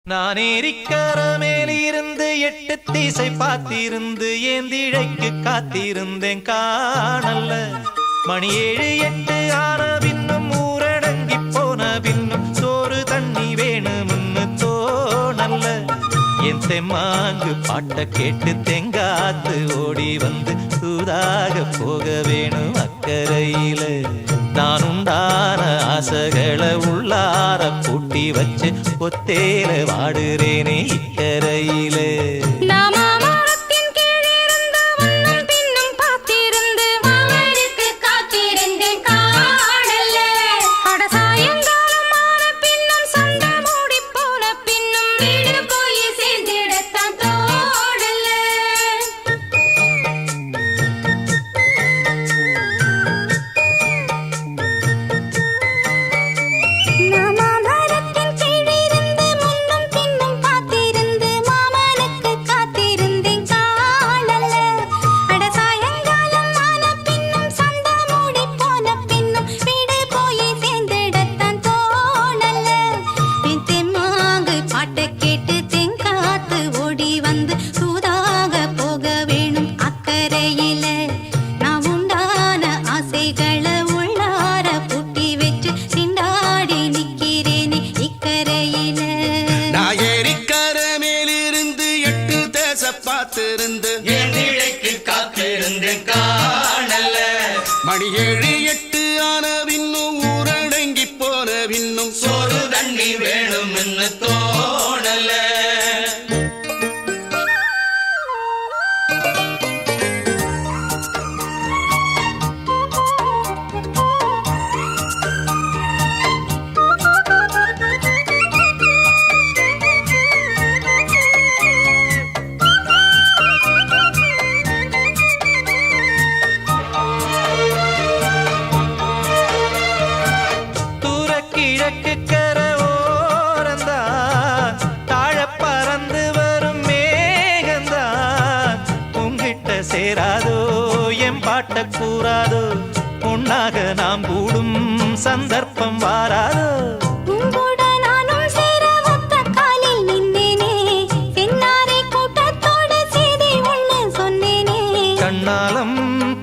நான் ஏரிக்கர மேலிருந்து 8 திசை பார்த்திருந்து ஏந்திழைக்கு காத்திருந்தேன் காணல்ல. மணி 7 8 ஆன பின்னும் ஊரடங்கி போன பின்னும் சோறு தண்ணி வேணும்னு தோணல்ல. என் தெம்மாங்கு பாட்ட கேட்டு தெங்காத்து ஓடி வந்து தூதாக போக வேணும் அக்கறையில. நான் உண்டான ஆசைகளை உள்ளார பூட்டி வச்சு ஒத்தேல வாடுறேனே இக்கரையில. காத்திருந்தேன் காணல்ல. மணி 7 8 ஆன பின்னும் ஊரடங்கி போன பின்னும் சோறு தண்ணி வேணும்னு தோணல. கிழக்கு கர ஓரந்தான் தாழ பறந்து வரும் மேகந்தான் உங்கிட்ட சேராதோ என் பாட்ட கூறாதோ உன்னாக நாம் கூடும் சந்தர்ப்பம் வாராதோ. கண்ணாலம்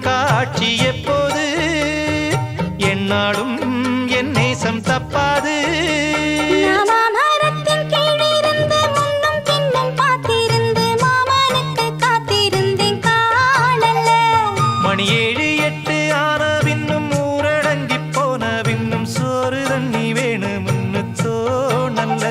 காட்சி எப்போது என்னாலும் என் நேசம் தப்பாது. மணி 7 8 ஆன பின்னும் ஊரடங்கி போன பின்னும் சோறு தண்ணி வேணும்னு தோணல்ல.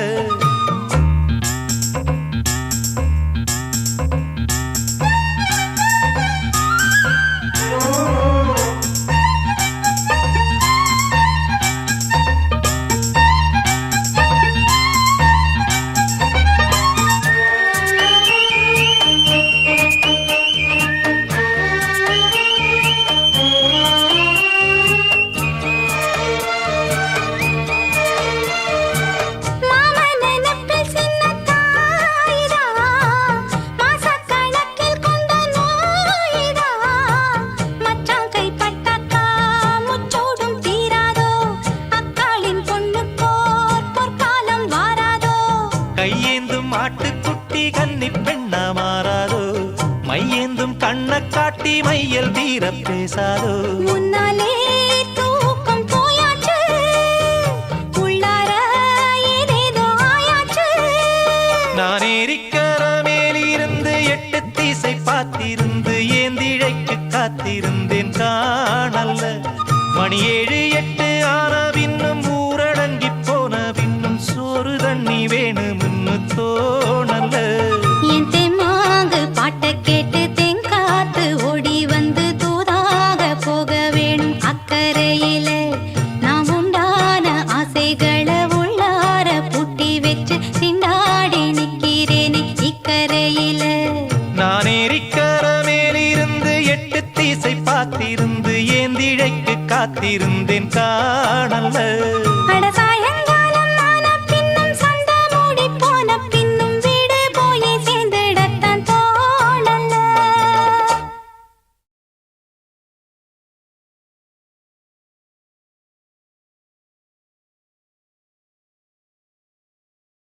கையேந்தும் ஆட்டுக்குட்டி கன்னி பெண்ணா மாறாதோ மையேந்தும் கண்ண காட்டி மையல் தீர பேசாதோ. முன்னாலே தூக்கம் போயாச்சு உள்ளார ஏதேதோ ஆயாச்சு. நான் ஏரிக்கர மேலிருந்து 8 திசை பார்த்திருந்து ஏந்திழைக்கு காத்திருந்தேன் காணல்ல. மணி 7 8 ஆன பின்னும் ஊரடங்கி போன பின்னும் சோறு தண்ணி வேணும்னு தோணல்ல. என் தெம்மாங்கு பாட்ட கேட்டு தெங்காத்து ஓடி வந்து தூதாக போக வேணும் அக்கறையில. நாம் உண்டான ஆசைகளை உள்ளார பூட்டி வச்சு திண்டாடி நிக்கிறேனே இக்கரையில. நான் ஏரிக்கர மேலிருந்து 8 திசை பார்த்திருந்து ஏந்திழைக்கு காத்திருந்தேன் காணல்ல.